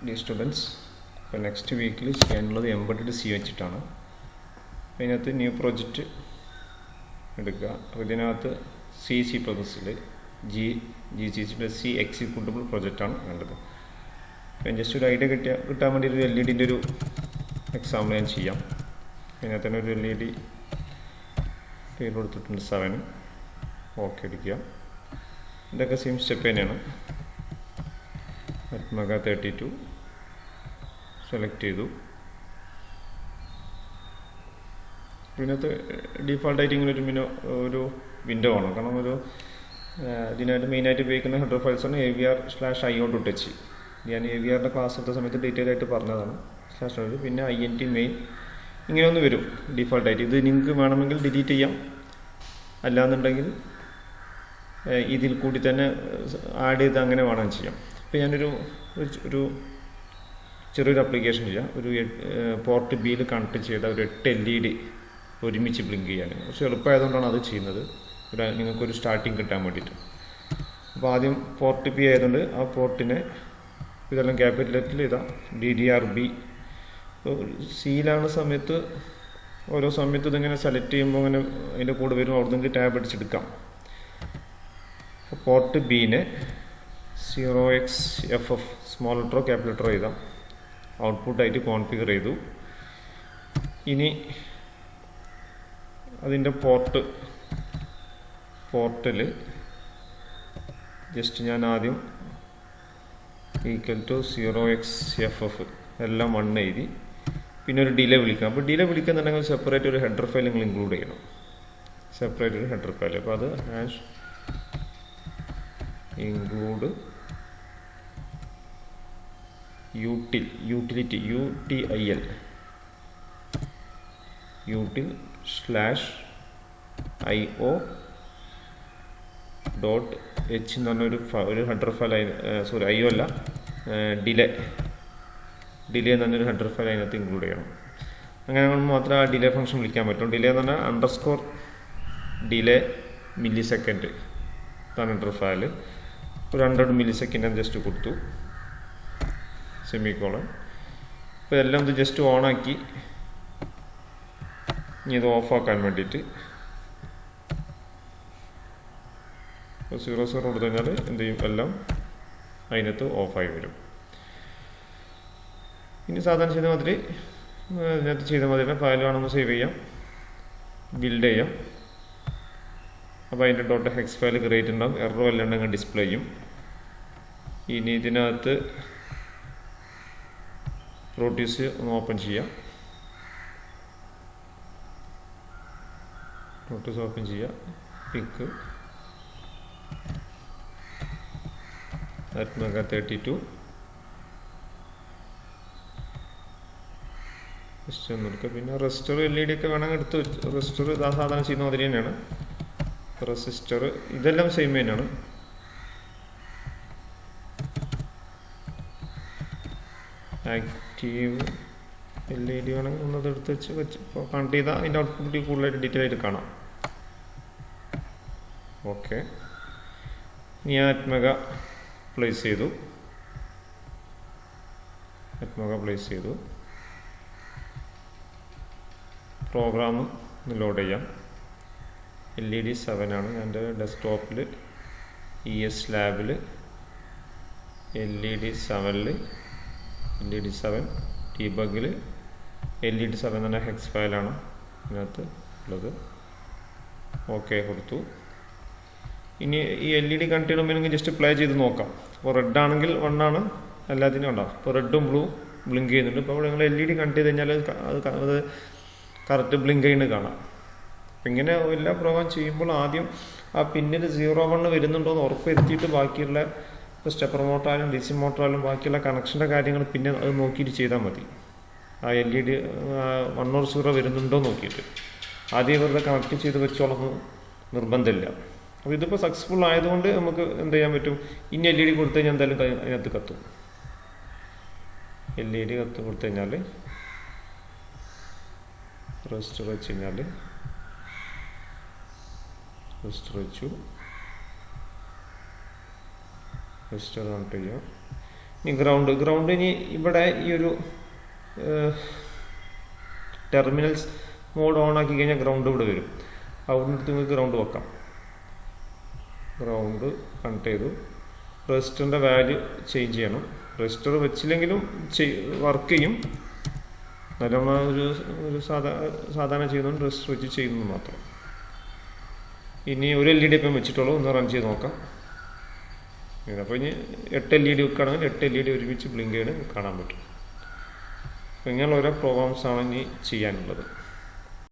Dear students, അപ്പോൾ next വീക്കിൽ ചെയ്യാനുള്ളത് എംബഡഡ് സി വെച്ചിട്ടാണ്. അതിനകത്ത് ന്യൂ പ്രോജക്റ്റ് എടുക്കുക. അപ്പോൾ ഇതിനകത്ത് C++ൽ GCC++ എക്സിക്യൂട്ടബിൾ പ്രോജക്റ്റാണ് വേണ്ടത്. അപ്പം ജസ്റ്റ് ഒരു ഐഡിയ കിട്ടാൻ വേണ്ടി ഒരു LED ഒരു എക്സാമ്പിൾ ഞാൻ ചെയ്യാം. അതിനകത്ത് തന്നെ ഒരു LED പേര് കൊടുത്തിട്ടുണ്ട് 7. ഓക്കെ അടിക്കുക. ഇതൊക്കെ സെയിം സ്റ്റെപ്പ് തന്നെയാണ്. Atmega 32 സെലക്ട് ചെയ്തു. ഇതിനകത്ത് ഡീഫോൾട്ടായിട്ട് ഇങ്ങനെ ഒരു വിൻഡോ ആണ്. കാരണം ഇതിനായിട്ട് മെയിനായിട്ട് ഉപയോഗിക്കുന്ന ഹെഡർ ഫയൽസാണ് AVR/IO.h. ഞാൻ AVRൻ്റെ ക്ലാസ് എടുത്ത സമയത്ത് ഡീറ്റെയിൽ ആയിട്ട് പറഞ്ഞതാണ്. /, പിന്നെ INT മെയിൻ ഇങ്ങനെ ഒന്ന് വരും ഡീഫോൾട്ടായിട്ട്. ഇത് നിങ്ങൾക്ക് വേണമെങ്കിൽ ഡിലീറ്റ് ചെയ്യാം, അല്ലാന്നുണ്ടെങ്കിൽ ഇതിൽ കൂടി തന്നെ ആഡ് ചെയ്ത് അങ്ങനെ വേണം ചെയ്യാം. ഇപ്പോൾ ഞാനൊരു ചെറിയൊരു ആപ്ലിക്കേഷൻ ചെയ്യാം. ഒരു പോർട്ട് ബിയിൽ കണക്ട് ചെയ്ത ഒരു 8 LED ഒരുമിച്ച് ബ്ലിങ്ക് ചെയ്യാൻ കുറച്ച് എളുപ്പമായതുകൊണ്ടാണ് അത് ചെയ്യുന്നത്, നിങ്ങൾക്കൊരു സ്റ്റാർട്ടിങ് കിട്ടാൻ വേണ്ടിയിട്ട്. അപ്പോൾ ആദ്യം പോർട്ട് ബി ആയതുകൊണ്ട് ആ പോർട്ടിനെ ഇതെല്ലാം ക്യാപിറ്റൽ ലെറ്ററിൽ ഇതാ DDRB. സിയിലാണ് സമയത്ത് ഓരോ സമയത്ത് ഇതിങ്ങനെ സെലക്ട് ചെയ്യുമ്പോൾ അങ്ങനെ അതിൻ്റെ കൂടെ വരും, അവിടെ നിന്ന് ടാബ് അടിച്ചെടുക്കാം. അപ്പോൾ പോർട്ട് ബീനെ 0xFF സ്മോൾ ലെറ്ററോ ക്യാപിറ്റൽ ലെറ്ററോ എഴുതാം. ഔട്ട്പുട്ടായിട്ട് കോൺഫിഗർ ചെയ്തു. ഇനി അതിൻ്റെ പോർട്ടിൽ ജസ്റ്റ് ഞാൻ ആദ്യം =0xFF എല്ലാം 1 എഴുതി. പിന്നെ ഒരു ഡിലേ വിളിക്കാം. അപ്പോൾ ഡിലേ വിളിക്കുന്നുണ്ടെങ്കിൽ സെപ്പറേറ്റ് ഒരു ഹെഡർ ഫയൽ നിങ്ങൾ ഇൻക്ലൂഡ് ചെയ്യണം. സെപ്പറേറ്റ് ഒരു ഹെഡർ ഫയൽ. അപ്പോൾ അത് #include utility util util/io.h എന്ന് പറഞ്ഞൊരു ഹെഡർ ഫയൽ, സോറി IO അല്ല, ഡിലേ എന്ന് പറഞ്ഞൊരു ഹെഡർ ഫയൽ അതിനകത്ത് ഇൻക്ലൂഡ് ചെയ്യണം. അങ്ങനെ മാത്രമേ ആ ഡിലേ ഫംഗ്ഷൻ വിളിക്കാൻ പറ്റും. ഡിലേ എന്ന് പറഞ്ഞാൽ _delay millisecond ഇതാണ് ഹെഡർ ഫയൽ. ഒരു 100 millisecond ജസ്റ്റ് കൊടുത്തു, സെമിക്കോളൻ. ഇപ്പോൾ എല്ലാം ഇത് ജസ്റ്റ് ഓണാക്കി. ഇനി ഇത് ഓഫാക്കാൻ വേണ്ടിയിട്ട് 00 കൊടുത്തു കഴിഞ്ഞാൽ എന്ത് ചെയ്യും, എല്ലാം അതിനകത്ത് ഓഫായി വരും. ഇനി സാധാരണ ചെയ്ത മാതിരി ഇതിനകത്ത് ചെയ്ത മാതിരി തന്നെ ഫയൽ വേണമെന്ന് സേവ് ചെയ്യാം, ബിൽഡ് ചെയ്യാം. അപ്പോൾ അതിൻ്റെ .hex ഫയൽ ക്രിയേറ്റ് ഉണ്ടാകും. എറർ എല്ലാം ഉണ്ടെങ്കിൽ ഡിസ്പ്ലേ ചെയ്യും. ഇനി ഇതിനകത്ത് പ്രോട്ടീസ് ഒന്ന് ഓപ്പൺ ചെയ്യാം. പിക്ക് Atmega 32 ജസ്റ്റ് ഒന്ന് എടുക്കുക. പിന്നെ റെസിസ്റ്റർ LED ഒക്കെ വേണമെങ്കിൽ എടുത്ത് റെസിസ്റ്റർ സാധാരണ ചെയ്യുന്ന മാതിരി തന്നെയാണ്. റെസിസ്റ്റർ ഇതെല്ലാം സെയിം തന്നെയാണ്. ആക്റ്റീവ് LED വേണമെങ്കിൽ ഒന്നത് എടുത്ത് വെച്ച് ഇപ്പോൾ കണക്ട് ചെയ്താൽ അതിൻ്റെ ഔട്ട്പുട്ട് കൂടുതലായിട്ട് ഡീറ്റെയിൽ ആയിട്ട് കാണാം. ഓക്കെ, ഞാൻ Atmega പ്ലേസ് ചെയ്തു. പ്രോഗ്രാം ലോഡ് ചെയ്യാം. LED 7 ആണ്. എൻ്റെ ഡെസ്ക്ടോപ്പിൽ ES ലാബിൽ LED 7 ഡീബഗിൽ LED 7 തന്നെ ഹെക്സ് ഫയലാണ് ഇതിനകത്ത് ഉള്ളത്. ഓക്കെ കൊടുത്തു. ഇനി ഈ LED കണക്ട് ചെയ്യണമെങ്കിൽ ജസ്റ്റ് പ്ലേ ചെയ്ത് നോക്കാം. അപ്പോൾ റെഡ് ആണെങ്കിൽ 1 ആണ്, എല്ലാത്തിനും ഉണ്ടാവും. ഇപ്പോൾ റെഡും ബ്ലൂ ബ്ലിങ്ക് ചെയ്യുന്നുണ്ട്. ഇപ്പോൾ നിങ്ങൾ LED കണക്ട് ചെയ്ത് കഴിഞ്ഞാൽ അത് കറക്റ്റ് ബ്ലിങ്ക് ചെയ്യുന്നത് കാണാം. അപ്പം ഇങ്ങനെ എല്ലാ പ്രോഗ്രാം ചെയ്യുമ്പോൾ ആദ്യം ആ പിന്നിൽ 0-1 വരുന്നുണ്ടോ എന്ന് ഉറപ്പ് വരുത്തിയിട്ട് ബാക്കിയുള്ള ഇപ്പോൾ സ്റ്റെപ്പർ മോട്ടറായാലും DC മോട്ടറായാലും ബാക്കിയുള്ള കണക്ഷൻ്റെ കാര്യങ്ങൾ പിന്നെ അത് നോക്കിയിട്ട് ചെയ്താൽ മതി. ആ LED 1 or 0 വരുന്നുണ്ടോ നോക്കിയിട്ട് ആദ്യം വെറുതെ കണക്ട് ചെയ്ത് വെച്ചോളം നിർബന്ധമില്ല. അപ്പോൾ ഇതിപ്പോൾ സക്സസ്ഫുൾ ആയതുകൊണ്ട് നമുക്ക് എന്ത് ചെയ്യാൻ പറ്റും, ഇനി LED കൊടുത്തു കഴിഞ്ഞാൽ എന്തായാലും അതിനകത്ത് കത്തും. LED കൊടുത്തു കഴിഞ്ഞാൽ റെസിസ്റ്റർ വെച്ച് കഴിഞ്ഞാൽ റെസിസ്റ്റർ വെച്ചു. റെസിസ്റ്റർ കണക്ട് ചെയ്യാം. ഇനി ഗ്രൗണ്ട് ഇനി ഇവിടെ ഈ ഒരു ടെർമിനൽസ് മോഡ് ഓൺ ആക്കി കഴിഞ്ഞാൽ ഗ്രൗണ്ട് ഇവിടെ വരും. അവിടെ നിങ്ങൾക്ക് ഗ്രൗണ്ട് വെക്കാം. ഗ്രൗണ്ട് കണക്ട് ചെയ്തു. റെസിസ്റ്ററിൻ്റെ വാല്യൂ ചേഞ്ച് ചെയ്യണം. റെസിസ്റ്റർ വെച്ചില്ലെങ്കിലും വർക്ക് ചെയ്യും. എന്നാലും നമ്മൾ ഒരു സാധാരണ ചെയ്യുന്നുണ്ട്, റെസിസ്റ്റർ വെച്ച് ചെയ്യുന്നത് മാത്രം. ഇനി ഒരു LED ഇപ്പം വെച്ചിട്ടുള്ളൂ. ഒന്ന് റൺ ചെയ്ത് നോക്കാം. അപ്പോൾ ഇനി 8 LED വെക്കുകയാണെങ്കിൽ 8 LED ഒരുമിച്ച് ബ്ലിങ്ക് ചെയ്ത് കാണാൻ പറ്റും. അപ്പോൾ ഇങ്ങനെയുള്ള ഓരോ പ്രോഗ്രാംസാണ് ഇനി ചെയ്യാനുള്ളത്.